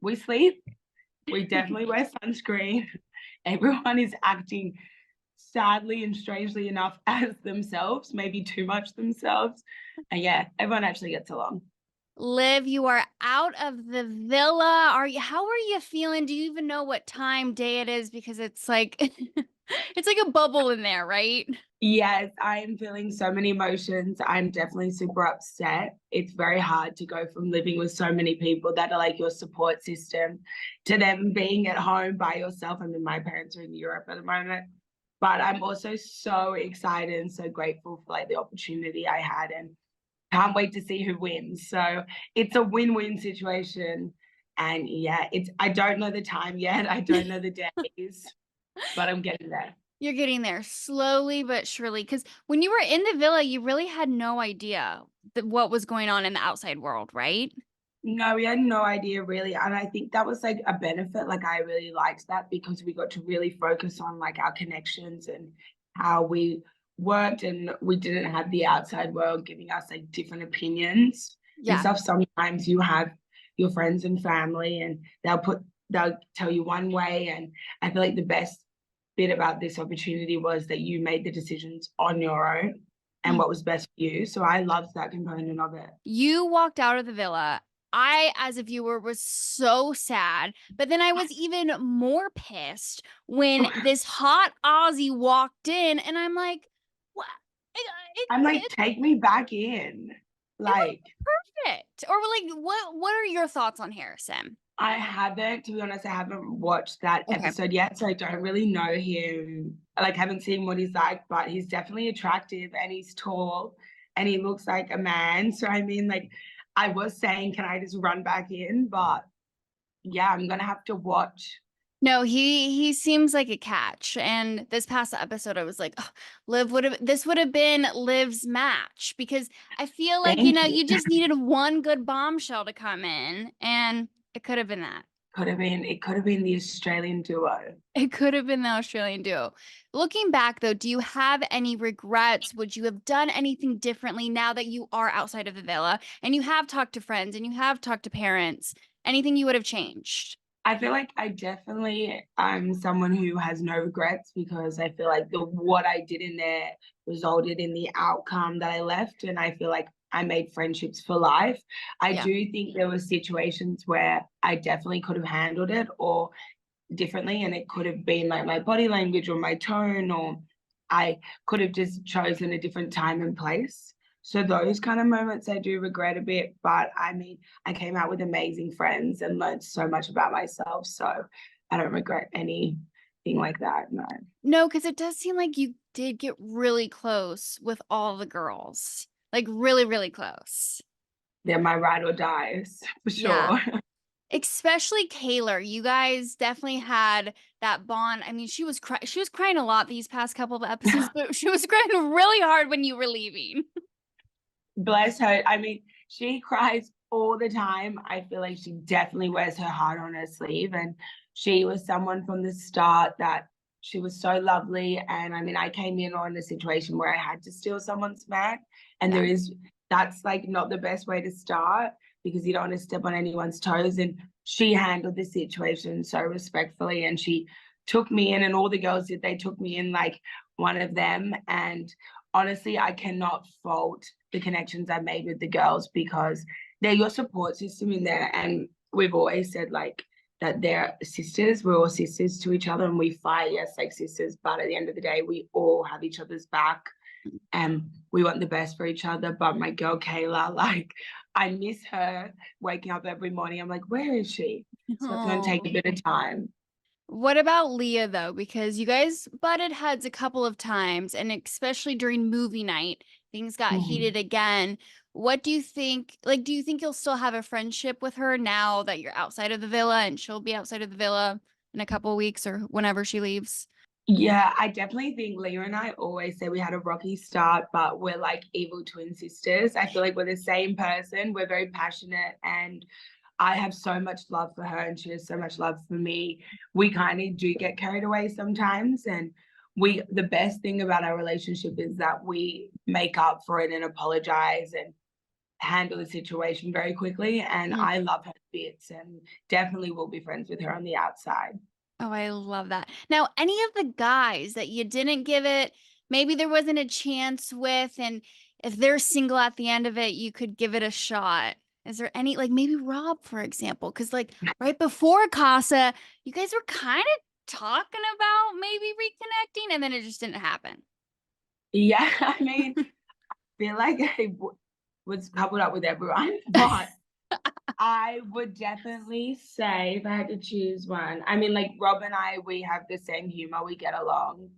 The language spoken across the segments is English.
we sleep. We definitely wear sunscreen. Everyone is acting sadly and strangely enough as themselves, maybe too much themselves. And yeah, everyone actually gets along. Liv, you are out of the villa. How are you feeling? Do you even know what time day it is? Because it's like it's like a bubble in there, right? Yes, I'm feeling so many emotions. I'm definitely super upset. It's very hard to go from living with so many people that are like your support system to them being at home by yourself. I mean, my parents are in Europe at the moment, but I'm also so excited and so grateful for like the opportunity I had and can't wait to see who wins. So it's a win-win situation. And yeah, I don't know the time yet. I don't know the days, but I'm getting there. You're getting there slowly but surely. Because when you were in the villa, you really had no idea what was going on in the outside world, right? No, we had no idea really. And I think that was like a benefit. Like I really liked that because we got to really focus on like our connections and how we worked and we didn't have the outside world giving us like different opinions and Yeah. stuff. Sometimes you have your friends and family and they'll tell you one way. And I feel like the best bit about this opportunity was that you made the decisions on your own and Mm. what was best for you. So I loved that component of it. You walked out of the villa. I, as a viewer, was so sad. But then I was even more pissed when this hot Aussie walked in, and I'm like, what? I'm like, It's take me back in. it was Like, perfect. Or like, what are your thoughts on Harrison? I haven't, to be honest, I haven't watched that Okay. episode yet, so I don't really know him. Like, haven't seen what he's like, but he's definitely attractive and he's tall and he looks like a man. So, I mean, like, I was saying, can I just run back in? But yeah, I'm gonna have to watch. No, he seems like a catch. And this past episode, I was like, oh, this would have been Liv's match because I feel like, Thank you. you just needed one good bombshell to come in, and it could have been that. It could have been the Australian duo. It could have been the Australian duo. Looking back though, do you have any regrets? Would you have done anything differently now that you are outside of the villa and you have talked to friends and you have talked to parents? Anything you would have changed? I feel like I definitely I'm someone who has no regrets because I feel like the what I did in there resulted in the outcome that I left, and I feel like I made friendships for life. I Yeah. do think there were situations where I definitely could have handled it or differently, and it could have been like my body language or my tone, or I could have just chosen a different time and place. So those kind of moments I do regret a bit, but I mean, I came out with amazing friends and learned so much about myself. So I don't regret anything like that. No. No, because it does seem like you did get really close with all the girls. Like really, really close. They're my ride or dies for Yeah. sure. Especially Kaylor. You guys definitely had that bond. I mean, she was crying a lot these past couple of episodes, but she was crying really hard when you were leaving. Bless her. I mean, she cries all the time. I feel like she definitely wears her heart on her sleeve. And she was someone from the start that she was so lovely. And I mean, I came in on a situation where I had to steal someone's bag. And Yeah. that's like not the best way to start because you don't want to step on anyone's toes. And she handled the situation so respectfully. And she took me in, and all the girls did. They took me in like one of them. And honestly, I cannot fault the connections I made with the girls because they're your support system in there. And we've always said like that they're sisters. We're all sisters to each other and we fight, yes, like sisters. But at the end of the day, we all have each other's back and we want the best for each other. But my girl Kaylor, like I miss her waking up every morning. I'm like, where is she? So it's going to take Oh. a bit of time. What about Leah though? Because you guys butted heads a couple of times, and especially during movie night, things got heated Mhm. again. What do you think? Like, do you think you'll still have a friendship with her now that you're outside of the villa and she'll be outside of the villa in a couple of weeks or whenever she leaves? Yeah, I definitely think Leah and I always say we had a rocky start, but we're like evil twin sisters. I feel like we're the same person. We're very passionate, and I have so much love for her, and she has so much love for me. We kind of do get carried away sometimes, and the best thing about our relationship is that we make up for it and apologize, and handle the situation very quickly, and Mm. I love her to bits and definitely will be friends with her on the outside. Oh, I love that. Now, any of the guys that you didn't give it, maybe there wasn't a chance with, and if they're single at the end of it, you could give it a shot. Is there any, like maybe Rob, for example? Because, like, right before Casa, you guys were kind of talking about maybe reconnecting, and then it just didn't happen. Yeah, I mean, I feel like was coupled up with everyone, but I would definitely say if I had to choose one, I mean, like Rob and I, we have the same humor, we get along.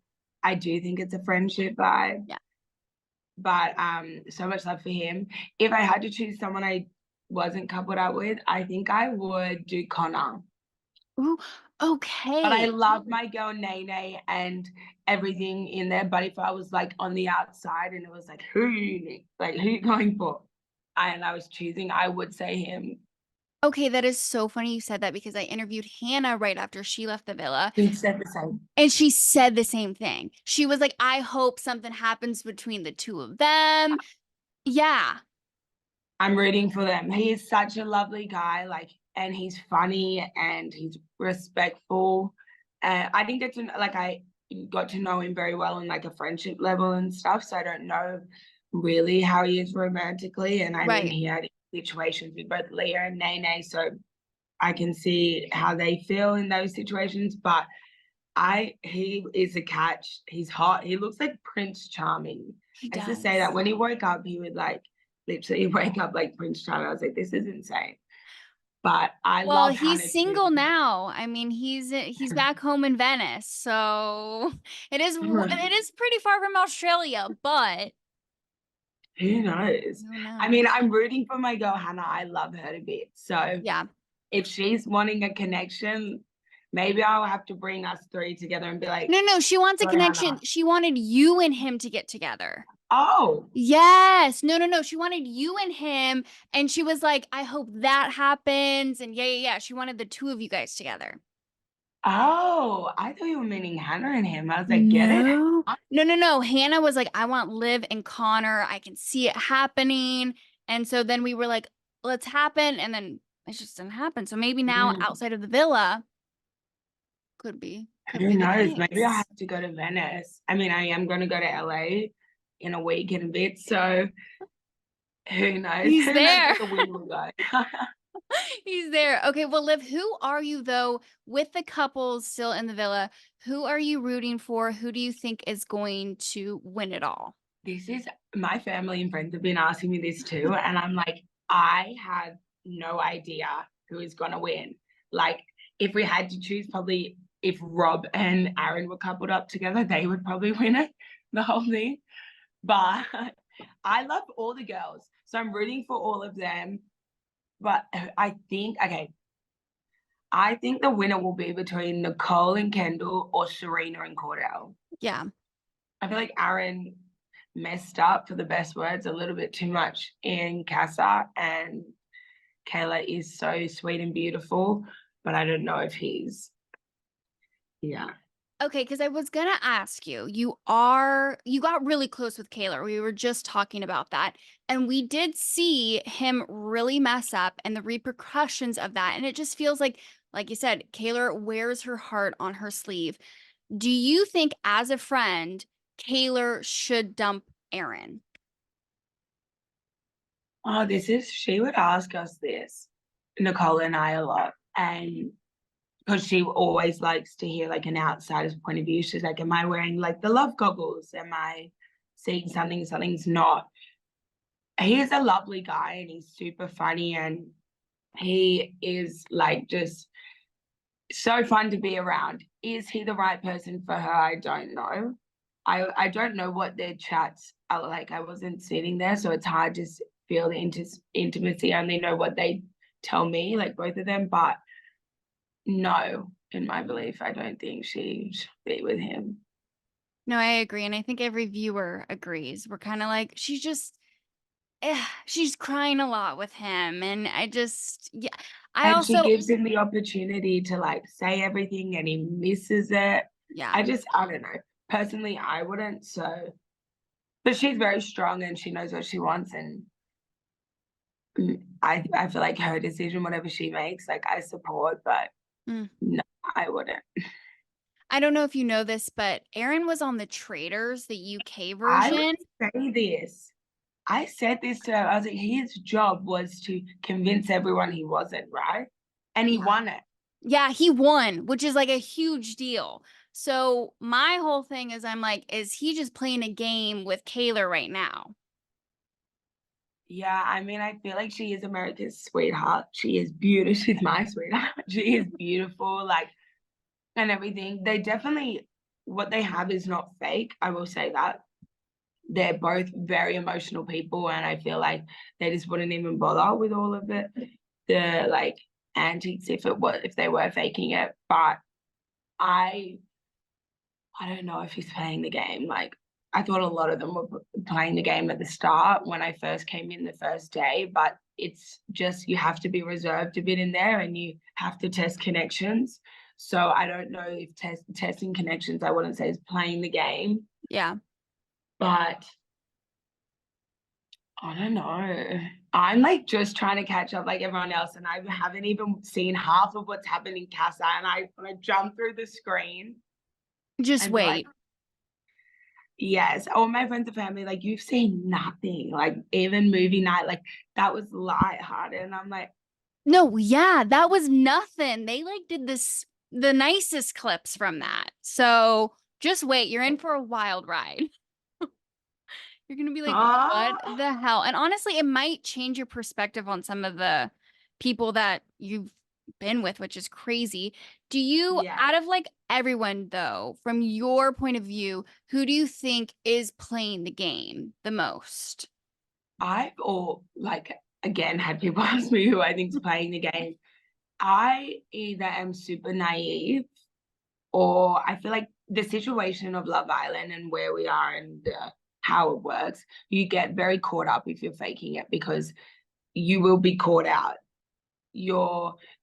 I do think it's a friendship vibe. Yeah. But so much love for him. If I had to choose someone I wasn't coupled up with, I think I would do Connor. Ooh, But I okay. love my girl Nene and everything in there. But if I was like on the outside and it was like who you going for? And I was choosing, I would say him. Okay, that is so funny you said that because I interviewed Hannah right after she left the villa. He said the same. And she said the same thing. She was like, I hope something happens between the two of them. Yeah. I'm rooting for them. He is such a lovely guy, like, and he's funny and he's respectful. I didn't get to I got to know him very well on like a friendship level and stuff. So I don't know really how he is romantically. And I mean, Right. he had situations with both Leah and Nene, so I can see how they feel in those situations. But he is a catch. He's hot. He looks like Prince Charming. He I used to say that does. when he woke up, he would like literally wake up like Prince Charming. I was like, this is insane. But I Well, love he's Hannah too. single now. I mean, he's back home in Venice. So it is pretty far from Australia, but Who knows? who I mean, knows? I'm rooting for my girl Hannah. I love her to bits. So Yeah. if she's wanting a connection, maybe I'll have to bring us three together and be like, No, she wants a go connection. Hannah. She wanted you and him to get together. Oh, Yes. No. She wanted you and him. And she was like, I hope that happens. And yeah. She wanted the two of you guys together. oh, I thought you were meaning Hannah and him. I was like, get it? No. No. Hannah was like, I want Liv and Connor. I can see it happening. And so then we were like, let's happen. And then it just didn't happen. So maybe now Mm. outside of the villa could Who be the knows? Maybe I case. have to go to Venice. I mean, I am going to go to LA in a week and a bit. So who knows? He's Who knows there. where the wind will go? He's there. Okay, well, Liv, who are you though with the couples still in the villa? Who are you rooting for? Who do you think is going to win it all? This is my family and friends have been asking me this too. And I'm like, I have no idea who is going to win. Like, if we had to choose, probably if Rob and Aaron were coupled up together, they would probably win it, the whole thing. But I love all the girls. So I'm rooting for all of them. But I think the winner will be between Nicole and Kendall or Serena and Cordell. Yeah. I feel like Aaron messed up, for the best words, a little bit too much in Casa, and Kaylor is so sweet and beautiful, but I don't know if yeah. Okay, because I was gonna ask you, you got really close with Kaylor. We were just talking about that. And we did see him really mess up and the repercussions of that. And it just feels like you said, Kaylor wears her heart on her sleeve. Do you think, as a friend, Kaylor should dump Aaron? Oh, she would ask us this, Nicole and I, a lot. And because she always likes to hear like an outsider's point of view. She's like, am I wearing like the love goggles? Am I seeing something's not? He is a lovely guy and he's super funny and he is like just so fun to be around. Is he the right person for her? I don't know. I don't know what their chats are like. I wasn't sitting there, so it's hard to feel the intimacy. I only know what they tell me, like both of them. But no, in my belief, I don't think she should be with him. No, I agree. And I think every viewer agrees. We're kind of like, she's crying a lot with him. And yeah, I And she also, gives him the opportunity to like say everything and he misses it. yeah. I don't know. Personally, I wouldn't. So, but she's very strong and she knows what she wants. And I feel like her decision, whatever she makes, like I support, but Mm. no, I wouldn't. I don't know if you know this, but Aaron was on The Traitors, the UK I would version. say this. I said this to her. I was like, his job was to convince everyone he wasn't, right? And he Yeah. won it. Yeah, he won, which is like a huge deal. So my whole thing is I'm like, is he just playing a game with Kaylor right now? Yeah, I mean, I feel like she is America's sweetheart. She is beautiful. She's my sweetheart. She is beautiful, like, and everything. They definitely, what they have is not fake. I will say that. They're both very emotional people, and I feel like they just wouldn't even bother with all of it, the like antics if they were faking it. But I I don't know if he's playing the game. Like, I thought a lot of them were playing the game at the start when I first came in the first day, but it's just you have to be reserved a bit in there and you have to test connections. So I don't know if testing connections, I wouldn't say is playing the game, Yeah. but I don't know. I'm like just trying to catch up like everyone else, and I haven't even seen half of what's happening in Casa, and I want to jump through the screen Just and be like, wait. yes, all my friends and family, like, you've seen nothing. Like, even movie night, like, that was lighthearted. And I'm like, No, yeah, that was nothing. They like did this the nicest clips from that. So just wait, you're in for a wild ride. You're gonna be like, what ah, the hell? And honestly, it might change your perspective on some of the people that you've been with, which is crazy. Do you, yeah. out of like everyone though, from your point of view, who do you think is playing the game the most? Or like, again, had people ask me who I think's playing the game. I either am super naive or I feel like the situation of Love Island and where we are and how it works, you get very caught up if you're faking it because you will be caught out.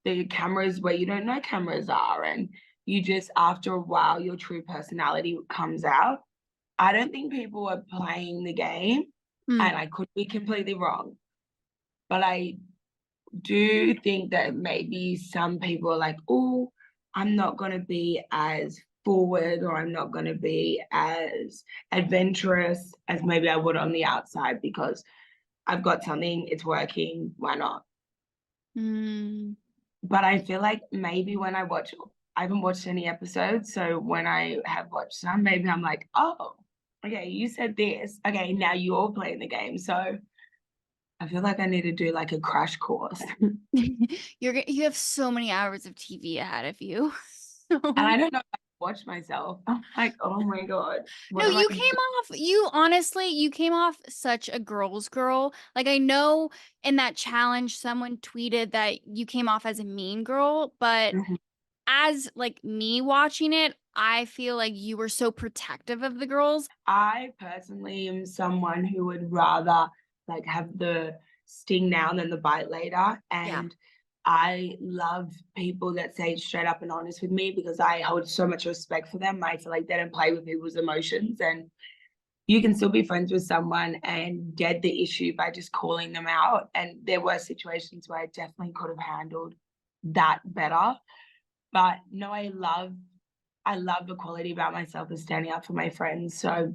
The cameras where you don't know cameras are, and you just after a while your true personality comes out. I don't think people are playing the game, Hmm. and I could be completely wrong, but I do think that maybe some people are like, oh, I'm not going to be as forward or I'm not going to be as adventurous as maybe I would on the outside because I've got something, it's working, why not? Hmm. But I feel like maybe when I haven't watched any episodes. So when I have watched some, maybe I'm like, oh, okay, you said this. Okay, now you're playing the game. So I feel like I need to do like a crash course. And You have so many hours of TV ahead of you. So I don't know if I watch myself. I'm like, oh my God, no, what am I you came doing? off, you honestly, you came off such a girl's girl. Like, I know in that challenge, someone tweeted that you came off as a mean girl, but Mhm. as like me watching it, I feel like you were so protective of the girls. I personally am someone who would rather like have the sting now than the bite later. Yeah. And I love people that say straight up and honest with me because I hold so much respect for them. I feel like they don't play with people's emotions and you can still be friends with someone and get the issue by just calling them out. And there were situations where I definitely could have handled that better. But no, I love the quality about myself is standing up for my friends. So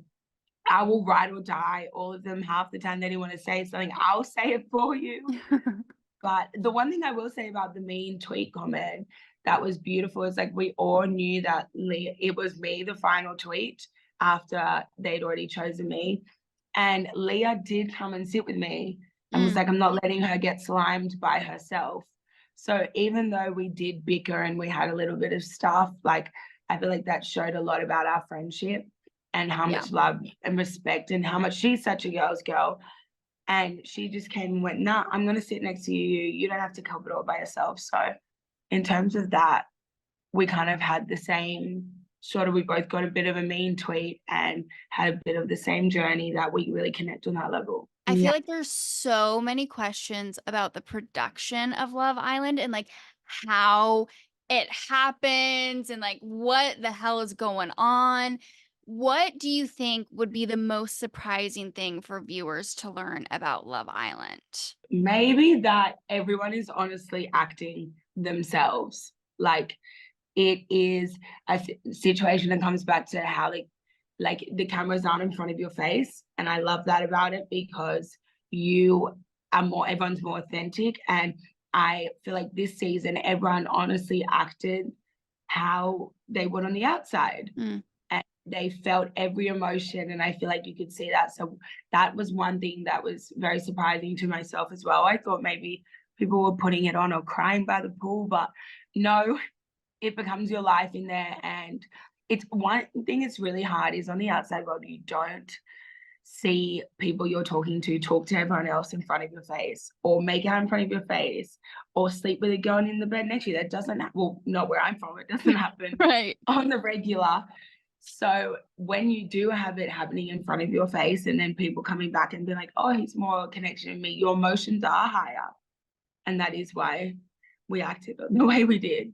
I will ride or die. All of them, half the time they didn't want to say something, I'll say it for you. But the one thing I will say about the mean tweet comment that was beautiful is like we all knew that Leah, it was me, the final tweet after they'd already chosen me. And Leah did come and sit with me and was Mm, like, I'm not letting her get slimed by herself. So even though we did bicker and we had a little bit of stuff, like I feel like that showed a lot about our friendship and how yeah. much love and respect and how much she's such a girl's girl. And she just came and went, nah, I'm gonna sit next to you. You don't have to cover it all by yourself. So in terms of that, we kind of had the same sort of we both got a bit of a mean tweet and had a bit of the same journey that we really connect on that level. I feel Yeah. like there's so many questions about the production of Love Island and like how it happens and like what the hell is going on. What do you think would be the most surprising thing for viewers to learn about Love Island? Maybe that everyone is honestly acting themselves. Like, it is a situation that comes back to how like the cameras aren't in front of your face. And I love that about it, because everyone's more authentic. And I feel like this season, everyone honestly acted how they would on the outside. Mm. And they felt every emotion, and I feel like you could see that. So that was one thing that was very surprising to myself as well. I thought maybe people were putting it on or crying by the pool, but no, it becomes your life in there. And it's one thing that's really hard is on the outside world, you don't see people you're talking to talk to everyone else in front of your face, or make out in front of your face, or sleep with a girl in the bed next to you. That doesn't happen. Well, not where I'm from. It doesn't happen Right. on the regular. So when you do have it happening in front of your face, and then people coming back and be like, oh, he's more connection with me, your emotions are higher. And that is why we acted the way we did.